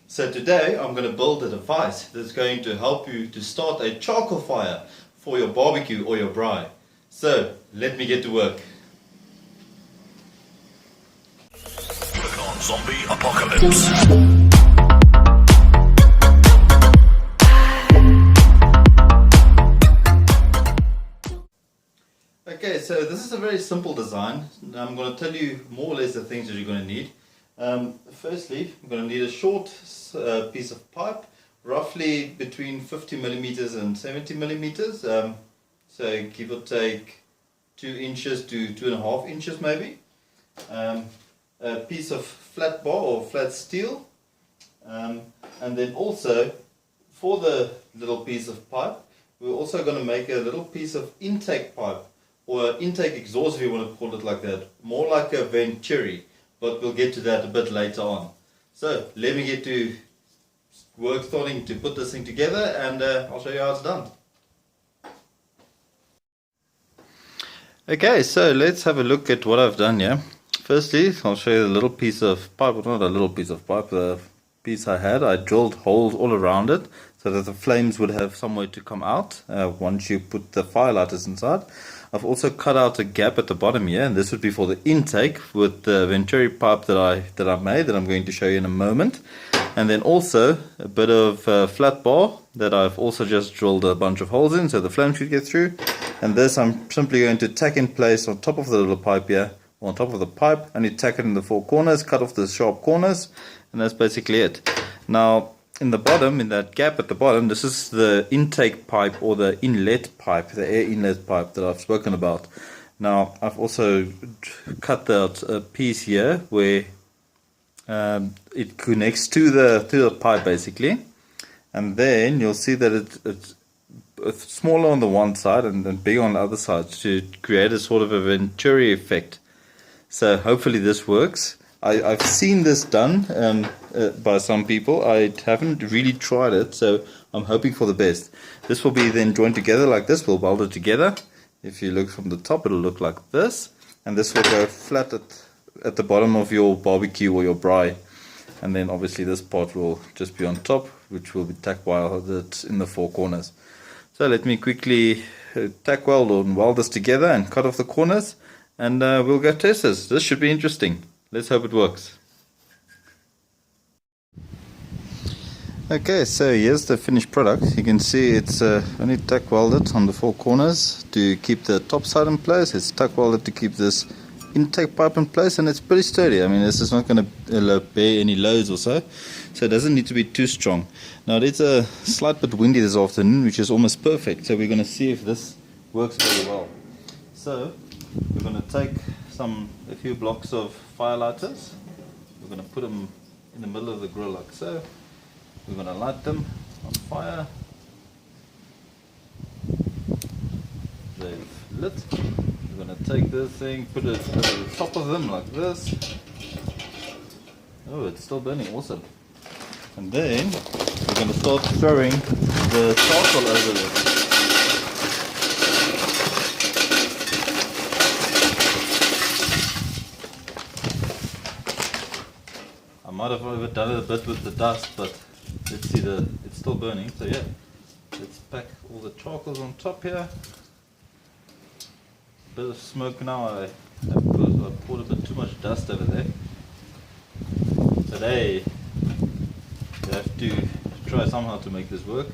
So today I'm going to build a device that's going to help you to start a charcoal fire for your barbecue or your braai. So let me get to work. Working on zombie apocalypse. Okay, so this is a very simple design. I'm going to tell you more or less the things that you're going to need. Firstly, I'm going to need a short piece of pipe, roughly between 50 millimeters and 70 millimeters. So give or take 2 inches to 2.5 inches maybe. A piece of flat bar or flat steel. And then also, for the little piece of pipe, we're also going to make a little piece of intake pipe, or intake exhaust if you want to call it like that, more like a venturi, but we'll get to that a bit later on. So let me get to work starting to put this thing together, and I'll show you how it's done. Okay, so let's have a look at what I've done here. Firstly, I'll show you the little piece of pipe, well, not a little piece of pipe, the piece I had. I drilled holes all around it so that the flames would have somewhere to come out once you put the firelighters inside. I've also cut out a gap at the bottom here, and this would be for the intake with the venturi pipe that I made, that I'm going to show you in a moment. And then also a bit of flat bar that I've also just drilled a bunch of holes in so the flame should get through. And this I'm simply going to tack in place on top of the little pipe here, or on top of the pipe, and you tack it in the 4 corners, cut off the sharp corners, and that's basically it. Now in the bottom, in that gap at the bottom, this is the intake pipe or the inlet pipe, the air inlet pipe that I've spoken about. Now I've also cut out a piece here where it connects to the pipe basically, and then you'll see that it's smaller on the one side and bigger on the other side to create a sort of a venturi effect. So hopefully this works. I've seen this done by some people. I haven't really tried it, so I'm hoping for the best. This will be then joined together like this. We'll weld it together. If you look from the top, it'll look like this, and this will go flat at the bottom of your barbecue or your braai. And then obviously this part will just be on top, which will be tack welded in the 4 corners. So let me quickly tack weld and weld this together and cut off the corners, and we'll go test this. This should be interesting. Let's hope it works. Okay, so here's the finished product. You can see it's only tack welded on the 4 corners to keep the top side in place. It's tack welded to keep this intake pipe in place, and it's pretty sturdy. I mean, this is not going to bear any loads or so it doesn't need to be too strong. Now it's a slight bit windy this afternoon, which is almost perfect, so we're going to see if this works very well. So we're going to take a few blocks of firelighters. We're going to put them in the middle of the grill like so. We're going to light them on fire. They've lit. We're going to take this thing, put it over the top of them like this. Oh, it's still burning, awesome. And then we're going to start throwing the charcoal over this. I might have overdone it a bit with the dust, but let's see, it's still burning. So yeah, let's pack all the charcoals on top here. Bit of smoke now. I poured a bit too much dust over there. But hey, you have to try somehow to make this work.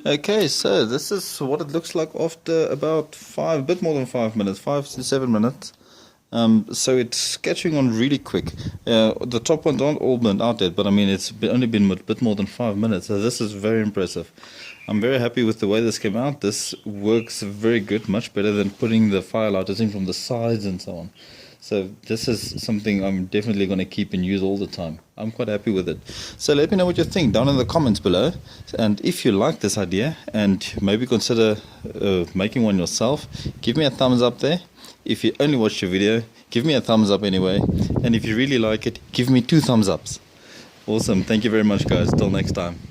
Okay, so this is what it looks like after about a bit more than 5 minutes, 5 to 7 minutes. So it's catching on really quick. The top ones aren't all burnt out yet, but I mean only been a bit more than 5 minutes, so this is very impressive. I'm very happy with the way this came out. This works very good, much better than putting the fire lighters in from the sides and so on. So this is something I'm definitely going to keep and use all the time. I'm quite happy with it. So let me know what you think down in the comments below. And if you like this idea and maybe consider making one yourself, give me a thumbs up there. If you only watched the video, give me a thumbs up anyway. And if you really like it, give me 2 thumbs ups. Awesome. Thank you very much, guys. Till next time.